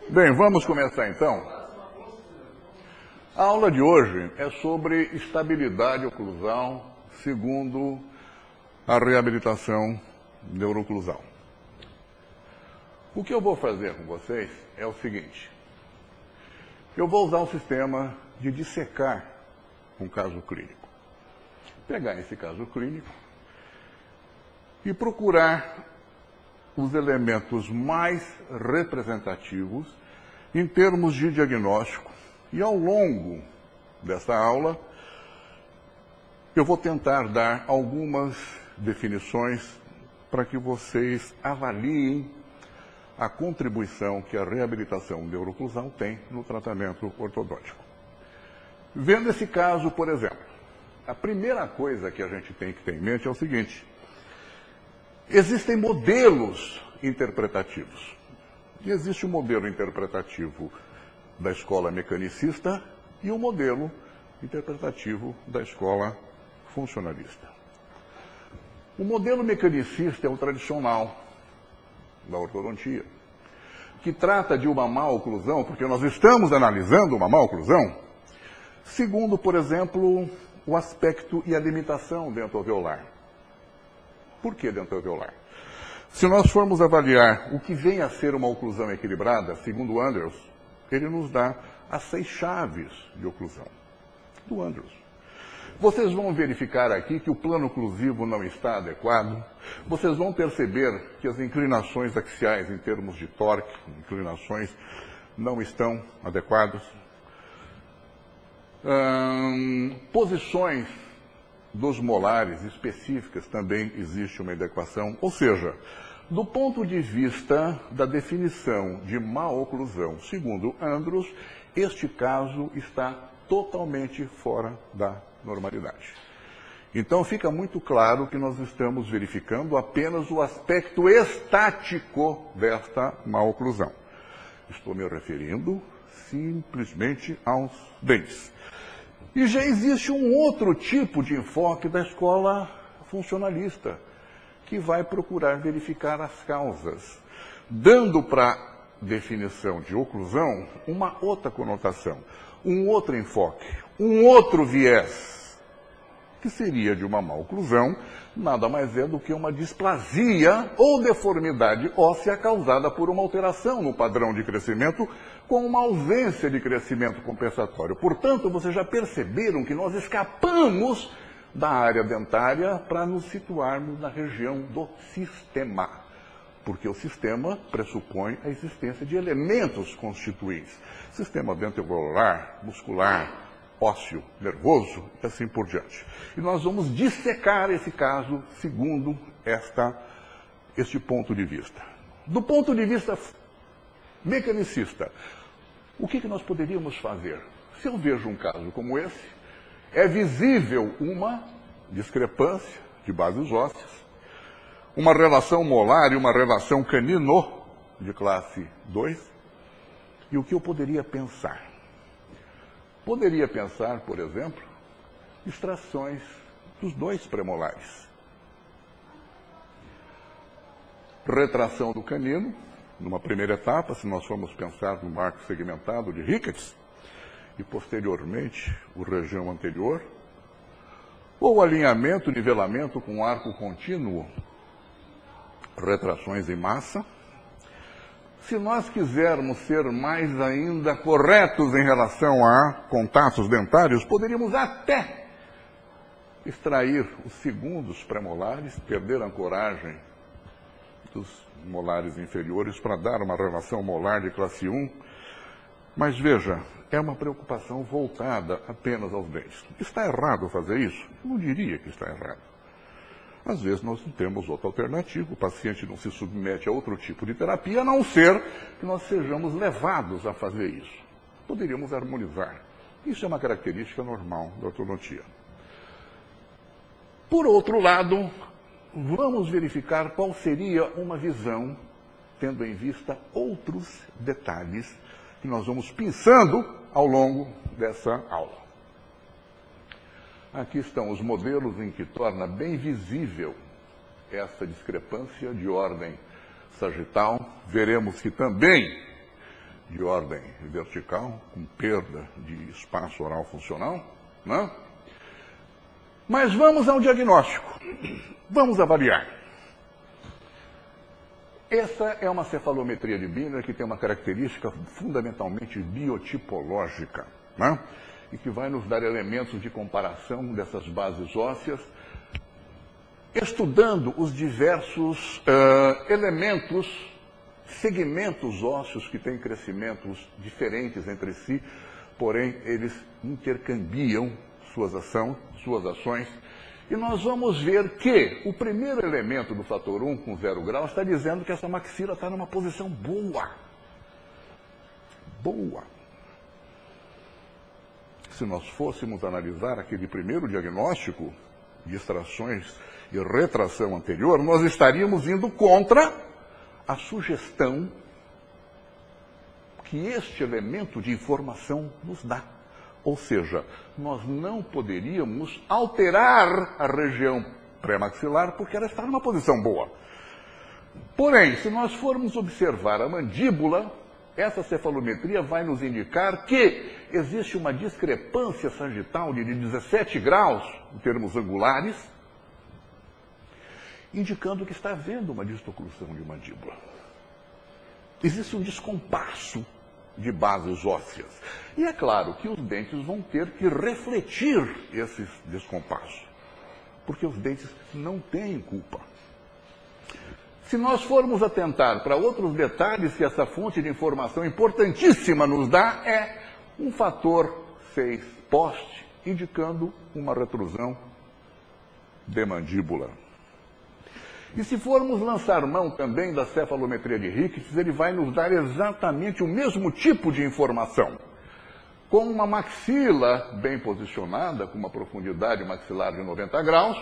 Bem, vamos começar então. A aula de hoje é sobre estabilidade oclusal segundo a reabilitação neuroclusal. O que eu vou fazer com vocês é o seguinte. Eu vou usar um sistema de dissecar um caso clínico. Pegar esse caso clínico e procurar os elementos mais representativos em termos de diagnóstico. E ao longo dessa aula, eu vou tentar dar algumas definições para que vocês avaliem a contribuição que a reabilitação neuroclusal tem no tratamento ortodôntico. Vendo esse caso, por exemplo, a primeira coisa que a gente tem que ter em mente é o seguinte: existem modelos interpretativos. E existe o modelo interpretativo da escola mecanicista e o modelo interpretativo da escola funcionalista. O modelo mecanicista é o tradicional da ortodontia, que trata de uma má oclusão, porque nós estamos analisando uma má oclusão, segundo, por exemplo, o aspecto e a limitação dentoalveolar. Por que dentoalveolar? Se nós formos avaliar o que vem a ser uma oclusão equilibrada, segundo Andrews, ele nos dá as 6 chaves de oclusão do Andrews. Vocês vão verificar aqui que o plano oclusivo não está adequado. Vocês vão perceber que as inclinações axiais em termos de torque, inclinações, não estão adequadas. Posições dos molares específicas também existe uma inadequação. Ou seja, do ponto de vista da definição de má oclusão, segundo Andrews, este caso está totalmente fora da normalidade. Então fica muito claro que nós estamos verificando apenas o aspecto estático desta má oclusão. Estou me referindo simplesmente aos dentes. E já existe um outro tipo de enfoque da escola funcionalista, que vai procurar verificar as causas, dando para a definição de oclusão uma outra conotação, um outro enfoque, um outro viés, que seria de uma má oclusão, nada mais é do que uma displasia ou deformidade óssea causada por uma alteração no padrão de crescimento com uma ausência de crescimento compensatório. Portanto, vocês já perceberam que nós escapamos da área dentária para nos situarmos na região do sistema, porque o sistema pressupõe a existência de elementos constituintes. Sistema dentoalveolar, muscular, ósseo, nervoso e assim por diante. E nós vamos dissecar esse caso segundo este ponto de vista. Do ponto de vista mecanicista, o que nós poderíamos fazer? Se eu vejo um caso como esse, é visível uma discrepância de bases ósseas, uma relação molar e uma relação canino de classe 2. E o que eu poderia pensar? Poderia pensar, por exemplo, extrações dos 2 premolares. Retração do canino, numa primeira etapa, se nós formos pensar no marco segmentado de Ricketts, e posteriormente o região anterior, ou alinhamento, nivelamento com arco contínuo, retrações em massa. Se nós quisermos ser mais ainda corretos em relação a contatos dentários, poderíamos até extrair os segundos premolares, perder a ancoragem dos molares inferiores para dar uma relação molar de classe 1. Mas veja, é uma preocupação voltada apenas aos dentes. Está errado fazer isso? Eu não diria que está errado. Às vezes nós não temos outra alternativa, o paciente não se submete a outro tipo de terapia, a não ser que nós sejamos levados a fazer isso. Poderíamos harmonizar. Isso é uma característica normal da ortodontia. Por outro lado, vamos verificar qual seria uma visão, tendo em vista outros detalhes que nós vamos pensando ao longo dessa aula. Aqui estão os modelos em que torna bem visível essa discrepância de ordem sagital. Veremos que também de ordem vertical, com perda de espaço oral funcional, né? Mas vamos ao diagnóstico. Vamos avaliar. Essa é uma cefalometria de Binner que tem uma característica fundamentalmente biotipológica, né? E que vai nos dar elementos de comparação dessas bases ósseas, estudando os diversos elementos, segmentos ósseos que têm crescimentos diferentes entre si, porém eles intercambiam suas ações. E nós vamos ver que o primeiro elemento do fator 1 com 0 graus está dizendo que essa maxila está numa posição boa. Boa. Se nós fôssemos analisar aquele primeiro diagnóstico de extrações e retração anterior, nós estaríamos indo contra a sugestão que este elemento de informação nos dá. Ou seja, nós não poderíamos alterar a região pré-maxilar porque ela está numa posição boa. Porém, se nós formos observar a mandíbula, essa cefalometria vai nos indicar que existe uma discrepância sagital de 17 graus, em termos angulares, indicando que está havendo uma distoclusão de mandíbula. Existe um descompasso de bases ósseas. E é claro que os dentes vão ter que refletir esses descompassos, porque os dentes não têm culpa. Se nós formos atentar para outros detalhes que essa fonte de informação importantíssima nos dá, é um fator 6 poste, indicando uma retrusão de mandíbula. E se formos lançar mão também da cefalometria de Ricketts, ele vai nos dar exatamente o mesmo tipo de informação. Com uma maxila bem posicionada, com uma profundidade maxilar de 90 graus,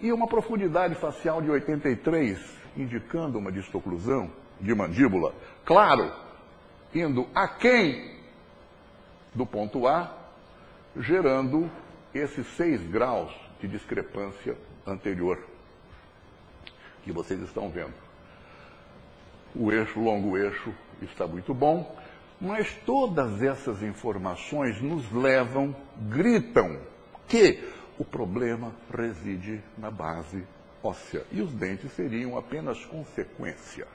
e uma profundidade facial de 83, indicando uma distoclusão de mandíbula. Claro, indo aquém do ponto A, gerando esses 6 graus de discrepância anterior que vocês estão vendo. O eixo, longo eixo, está muito bom, mas todas essas informações nos levam, gritam que o problema reside na base óssea e os dentes seriam apenas consequência.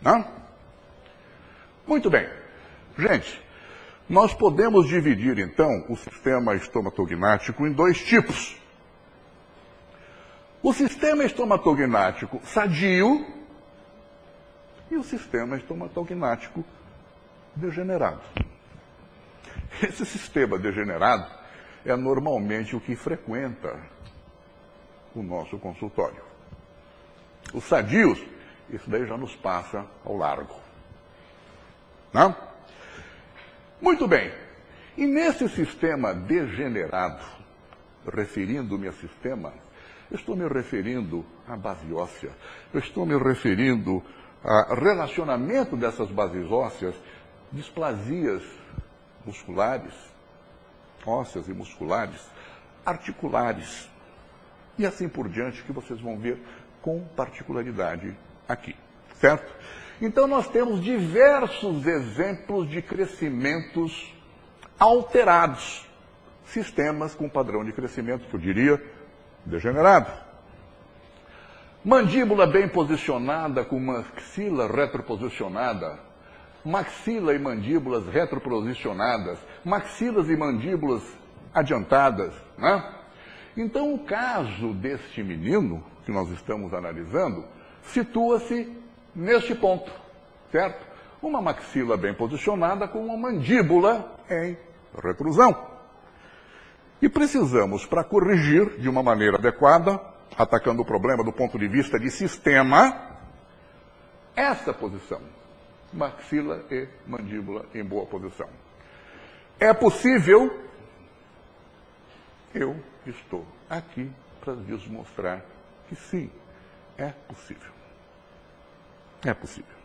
Não? Muito bem. Gente, nós podemos dividir então o sistema estomatognático em 2 tipos. O sistema estomatognático sadio e o sistema estomatognático degenerado. Esse sistema degenerado é normalmente o que frequenta o nosso consultório. Os sadios, isso daí já nos passa ao largo. Não? Muito bem. E nesse sistema degenerado, referindo-me a sistema, eu estou me referindo à base óssea, eu estou me referindo a relacionamento dessas bases ósseas, displasias musculares, ósseas e musculares, articulares, e assim por diante, que vocês vão ver com particularidade aqui, certo? Então nós temos diversos exemplos de crescimentos alterados, sistemas com padrão de crescimento, que eu diria, degenerado. Mandíbula bem posicionada com maxila retroposicionada, maxila e mandíbulas retroposicionadas, maxilas e mandíbulas adiantadas, né? Então, o caso deste menino, que nós estamos analisando, situa-se neste ponto, certo? Uma maxila bem posicionada com uma mandíbula em retrusão. E precisamos, para corrigir de uma maneira adequada, atacando o problema do ponto de vista de sistema, essa posição, maxila e mandíbula em boa posição. É possível? Eu estou aqui para lhes mostrar que sim, É possível. É possível.